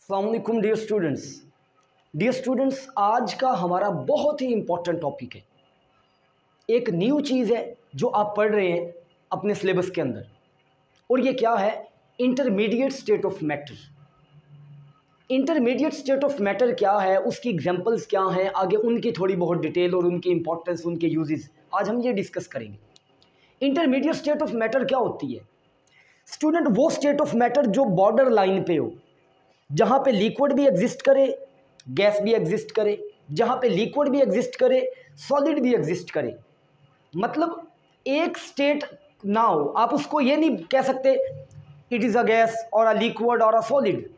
अस्सलामुअलैकुम dear students, आज का हमारा बहुत ही इम्पोर्टेंट टॉपिक है। एक न्यू चीज़ है जो आप पढ़ रहे हैं अपने सिलेबस के अंदर, और ये क्या है? Intermediate state of matter. Intermediate state of matter क्या है, उसकी एग्जांपल्स क्या हैं, आगे उनकी थोड़ी बहुत डिटेल और उनकी इंपॉर्टेंस, उनके यूजेस आज हम ये डिस्कस करेंगे। इंटरमीडिएट स्टेट ऑफ मैटर क्या होती है स्टूडेंट? वो स्टेट ऑफ मैटर जो बॉर्डर लाइन पे हो, जहाँ पे लिक्विड भी एग्जिस्ट करे, गैस भी एग्जिस्ट करे, जहाँ पे लिक्विड भी एग्जिस्ट करे, सॉलिड भी एग्जिस्ट करे। मतलब एक स्टेट ना हो, आप उसको ये नहीं कह सकते इट इज़ अ गैस और अ लिक्विड और a solid.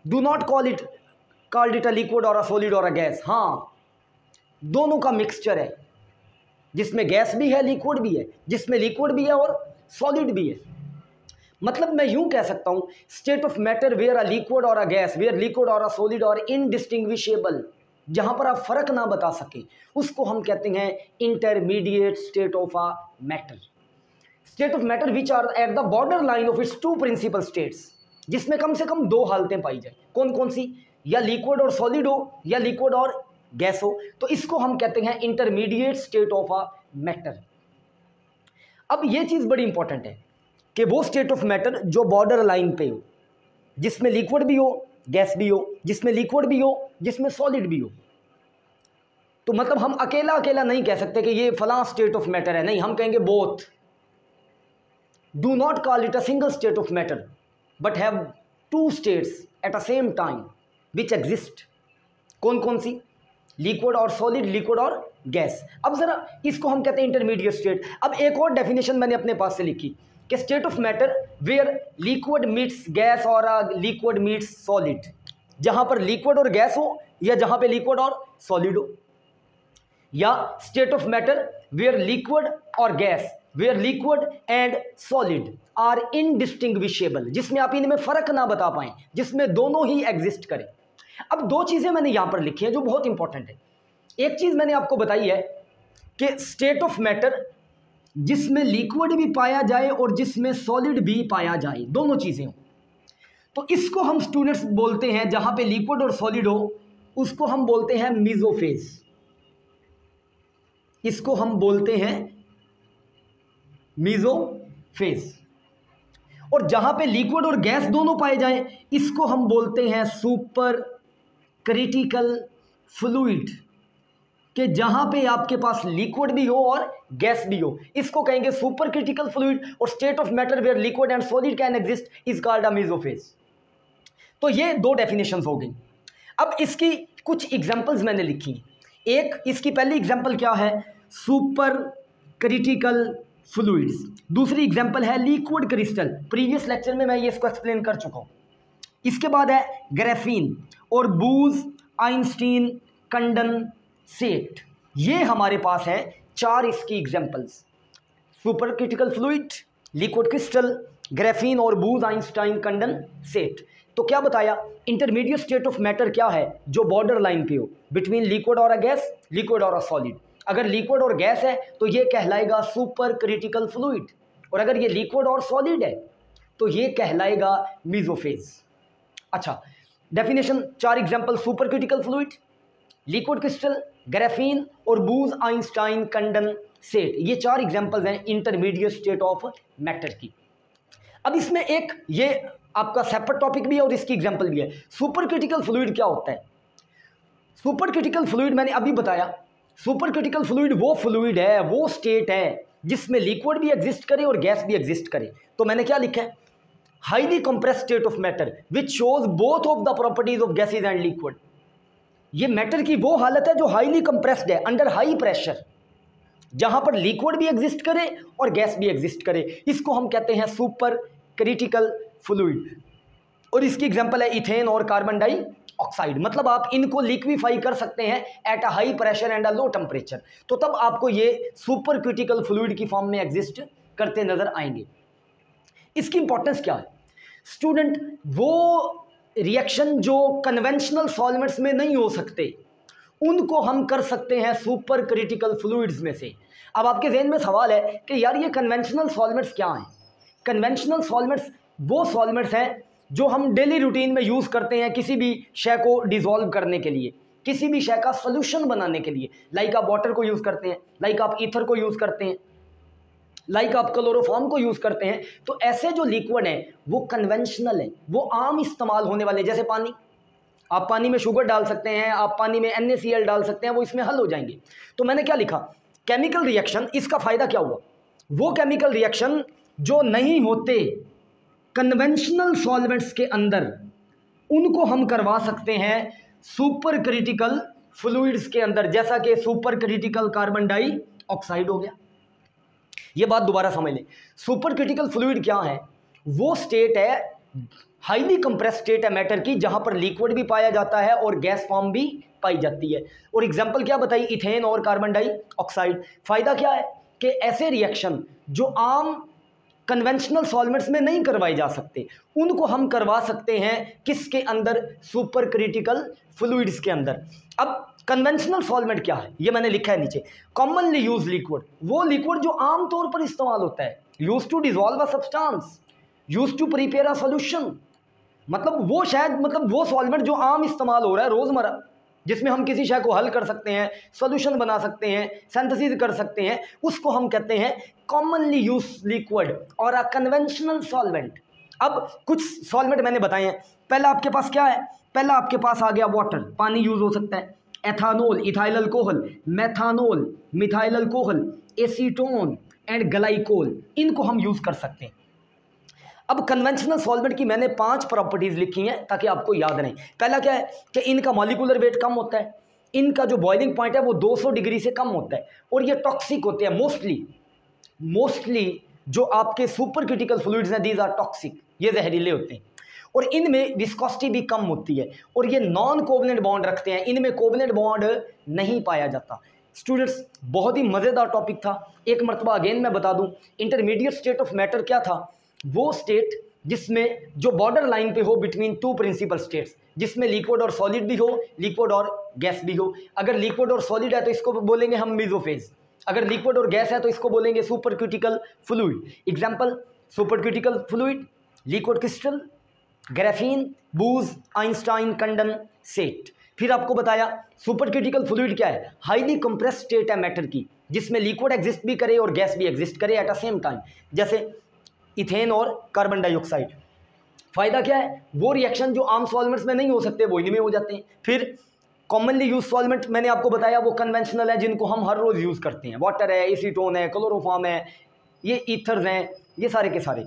Do not called it a liquid और अ सॉलिड और अ गैस। हाँ, दोनों का मिक्सचर है, जिसमें गैस भी है, लिक्विड भी है, जिसमें लिक्विड भी है और सॉलिड भी है। मतलब मैं यूं कह सकता हूं, state of matter where a liquid और अ गैस, वेयर लिक्विड और अ सॉलिड और इनडिस्टिंग्विशेबल, जहां पर आप फर्क ना बता सके, उसको हम कहते हैं intermediate state of a matter. State of matter which are at the border line of its two principal states, जिसमें कम से कम दो हालतें पाई जाए। कौन कौन सी? या लिक्विड और सॉलिड हो, या लिक्विड और गैस हो। तो इसको हम कहते हैं intermediate state of a matter. अब ये चीज बड़ी इंपॉर्टेंट है कि वो स्टेट ऑफ मैटर जो बॉर्डर लाइन पे हो, जिसमें लिक्विड भी हो, गैस भी हो, जिसमें लिक्विड भी हो, जिसमें सॉलिड भी हो। तो मतलब हम अकेला अकेला नहीं कह सकते कि ये फलां स्टेट ऑफ मैटर है, नहीं, हम कहेंगे both. Do not call it a single state of matter but have two states at a same time which exist. कौन कौन सी? लिक्विड और सॉलिड, लिक्विड और गैस। अब जरा इसको हम कहते हैं इंटरमीडिएट स्टेट। अब एक और डेफिनेशन मैंने अपने पास से लिखी कि state of matter where liquid meets gas और लिक्विड मीट्स सॉलिड, जहां पर लिक्विड और गैस हो, या जहां पे लिक्विड और सॉलिड हो। या state of matter where liquid और gas, where liquid and solid are indistinguishable, जिसमें आप इनमें फर्क ना बता पाएं, जिसमें दोनों ही एग्जिस्ट करें। अब दो चीजें मैंने यहां पर लिखी हैं जो बहुत इंपॉर्टेंट है। एक चीज मैंने आपको बताई है कि स्टेट ऑफ मैटर जिसमें लिक्विड भी पाया जाए और जिसमें सॉलिड भी पाया जाए, दोनों चीजें हो, तो इसको हम स्टूडेंट्स बोलते हैं, जहां पे लिक्विड और सॉलिड हो उसको हम बोलते हैं मीसोफेज। इसको हम बोलते हैं मीसोफेज। और जहां पे लिक्विड और गैस दोनों पाए जाएं, इसको हम बोलते हैं सुपर क्रिटिकल फ्लूइड, कि जहां पे आपके पास लिक्विड भी हो और गैस भी हो, इसको कहेंगे सुपर क्रिटिकल फ्लूइड। और state of matter where liquid and solid can exist is called a mesophase. तो ये दो डेफिनेशंस हो गई। अब इसकी कुछ एग्जांपल्स मैंने लिखी। एक इसकी पहली एग्जांपल क्या है? Super critical fluids. दूसरी एग्जांपल है लिक्विड क्रिस्टल। प्रीवियस लेक्चर में मैं ये इसको एक्सप्लेन कर चुका हूं। इसके बाद है ग्राफीन और बूज आइंस्टीन कंडेंसेट। ये हमारे पास है चार इसकी examples: super critical fluid, liquid crystal, graphene और बूज आइंस्टाइन कंडेंसेट। तो क्या बताया? इंटरमीडिएट स्टेट ऑफ मैटर क्या है? जो बॉर्डर लाइन पे हो बिटवीन लिक्विड और अ गैस, लिक्विड और अ सॉलिड। अगर लिक्विड और गैस है तो ये कहलाएगा सुपर क्रिटिकल फ्लूइड, और अगर ये लिक्विड और सॉलिड है तो ये कहलाएगा मीसोफेज। अच्छा, डेफिनेशन, चार example: super critical fluid, liquid crystal, graphene और बूज आइंस्टाइन कंडेंसेट। ये चार एग्जांपल्स हैं इंटरमीडिएट स्टेट ऑफ मैटर की। अब इसमें एक ये आपका सेपरेट टॉपिक भी है और इसकी एग्जांपल भी है। सुपर क्रिटिकल फ्लूइड क्या होता है? सुपर क्रिटिकल फ्लूइड मैंने अभी बताया, सुपर क्रिटिकल फ्लूइड वो फ्लूइड है, वो स्टेट है जिसमें लिक्विड भी एग्जिस्ट करे और गैस भी एग्जिस्ट करे। तो मैंने क्या लिखा है? Highly compressed state of matter which shows both of the properties of gases and liquid. ये मैटर की वो हालत है जो हाईली कंप्रेस्ड है, अंडर हाई प्रेशर, जहां पर लिक्विड भी एग्जिस्ट करे और गैस भी एग्जिस्ट करे। इसको हम कहते हैं सुपर क्रिटिकल फ्लूइड। और इसकी एग्जांपल है इथेन और कार्बन डाइऑक्साइड। मतलब आप इनको लिक्विफाई कर सकते हैं at a high pressure and a low temperature, तो तब आपको ये सुपर क्रिटिकल फ्लूइड की फॉर्म में एग्जिस्ट करते नजर आएंगे। इसकी इंपॉर्टेंस क्या है स्टूडेंट? वो रिएक्शन जो कन्वेंशनल सॉल्वेंट्स में नहीं हो सकते, उनको हम कर सकते हैं सुपर क्रिटिकल फ्लूइड्स में से। अब आपके जहन में सवाल है कि यार ये कन्वेंशनल सॉल्वेंट्स क्या हैं? कन्वेंशनल सॉल्वेंट्स वो सॉल्वेंट्स हैं जो हम डेली रूटीन में यूज़ करते हैं किसी भी शय को डिसॉल्व करने के लिए, किसी भी शय का सोल्यूशन बनाने के लिए, लाइक आप वाटर को यूज़ करते हैं, लाइक आप ईथर को यूज़ करते हैं, लाइक आप क्लोरोफॉर्म को यूज़ करते हैं। तो ऐसे जो लिक्विड हैं वो कन्वेंशनल है, वो आम इस्तेमाल होने वाले, जैसे पानी, आप पानी में शुगर डाल सकते हैं, आप पानी में NaCl डाल सकते हैं, वो इसमें हल हो जाएंगे। तो मैंने क्या लिखा, केमिकल रिएक्शन, इसका फ़ायदा क्या हुआ, वो केमिकल रिएक्शन जो नहीं होते कन्वेंशनल सॉल्वेंट्स के अंदर, उनको हम करवा सकते हैं सुपर क्रिटिकल फ्लूइड्स के अंदर, जैसा कि सुपर क्रिटिकल कार्बन डाइऑक्साइड हो गया। ये बात दोबारा समझ लें, सुपर क्रिटिकल फ्लूइड क्या है, वो स्टेट है, हाईली कंप्रेस स्टेट है मैटर की, जहां पर लिक्विड भी पाया जाता है और गैस फॉर्म भी पाई जाती है। और एग्जांपल क्या बताई, इथेन और कार्बन डाइऑक्साइड। फायदा क्या है कि ऐसे रिएक्शन जो आम कन्वेंशनल सॉल्वेंट्स में नहीं करवाए जा सकते, उनको हम करवा सकते हैं किसके अंदर, सुपर क्रिटिकल फ्लूइड्स के अंदर। अब कन्वेंशनल सॉल्वेंट क्या है, ये मैंने लिखा है नीचे, कॉमनली यूज लिक्विड, वो लिक्विड जो आम तौर पर इस्तेमाल होता है, use to dissolve a substance, use to prepare a solution, मतलब वो शायद, मतलब वो सॉल्वेंट जो आम इस्तेमाल हो रहा है रोजमर्रा, जिसमें हम किसी शय को हल कर सकते हैं, सॉल्यूशन बना सकते हैं, सिंथेसिस कर सकते हैं, उसको हम कहते हैं कॉमनली यूज लिक्विड और अ कन्वेंशनल सॉल्वेंट। अब कुछ सॉल्वेंट मैंने बताए हैं, पहला आपके पास क्या है, पहला आपके पास आ गया वाटर, पानी यूज हो सकता है, ethanol, ethyl alcohol, methanol, methyl alcohol, acetone and glycol, इनको हम यूज कर सकते हैं। अब कन्वेंशनल सॉल्वेंट की मैंने 5 प्रॉपर्टीज लिखी हैं ताकि आपको याद रहे। पहला क्या है कि इनका मॉलिक्यूलर वेट कम होता है, इनका जो बॉइलिंग पॉइंट है वो 200 डिग्री से कम होता है, और ये टॉक्सिक होते हैं मोस्टली जो आपके सुपर क्रिटिकल फ्लूइड्स हैं, दीज आर टॉक्सिक, ये जहरीले होते हैं, और इनमें विस्कोसिटी भी कम होती है, और ये नॉन कोवलेंट बॉन्ड रखते हैं, इनमें कोवलेंट बॉन्ड नहीं पाया जाता। स्टूडेंट्स, बहुत ही मज़ेदार टॉपिक था, एक मरतबा अगेन मैं बता दूं, इंटरमीडिएट स्टेट ऑफ मैटर क्या था, वो स्टेट जिसमें जो बॉर्डर लाइन पे हो बिटवीन 2 प्रिंसिपल स्टेट्स, जिसमें लिक्विड और सॉलिड भी हो, लिक्विड और गैस भी हो। अगर लिक्विड और सॉलिड है तो इसको बोलेंगे हम मेसोफेज, अगर लिक्विड और गैस है तो इसको बोलेंगे super critical fluid. Example, super critical fluid, liquid crystal, graphene, Bose, Einstein condensate. फिर आपको बताया सुपर क्रिटिकल फ्लूइड क्या है, हाईली कंप्रेस स्टेट है मैटर की, जिसमें लिक्विड एग्जिस्ट भी करे और गैस भी एग्जिस्ट करे एट अ सेम टाइम, जैसे इथेन और कार्बन डाइऑक्साइड। फायदा क्या है, वो रिएक्शन जो आम सॉल्वेंट्स में नहीं हो सकते वो इनमें हो जाते हैं। फिर कॉमनली यूज सॉल्वेंट मैंने आपको बताया वो कन्वेंशनल है, जिनको हम हर रोज यूज करते हैं, वाटर है, एसीटोन है, क्लोरोफॉर्म है, ये ईथर्स हैं, ये सारे के सारे।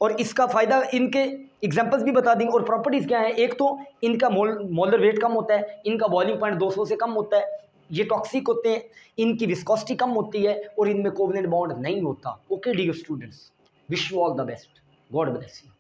और इसका फ़ायदा, इनके एग्जांपल्स भी बता देंगे, और प्रॉपर्टीज़ क्या है, एक तो इनका मोलर वेट कम होता है, इनका बॉइलिंग पॉइंट 200 से कम होता है, ये टॉक्सिक होते हैं, इनकी विस्कोसिटी कम होती है, और इनमें कोवलेंट बॉन्ड नहीं होता। Okay dear students, wish you all the best, God bless you.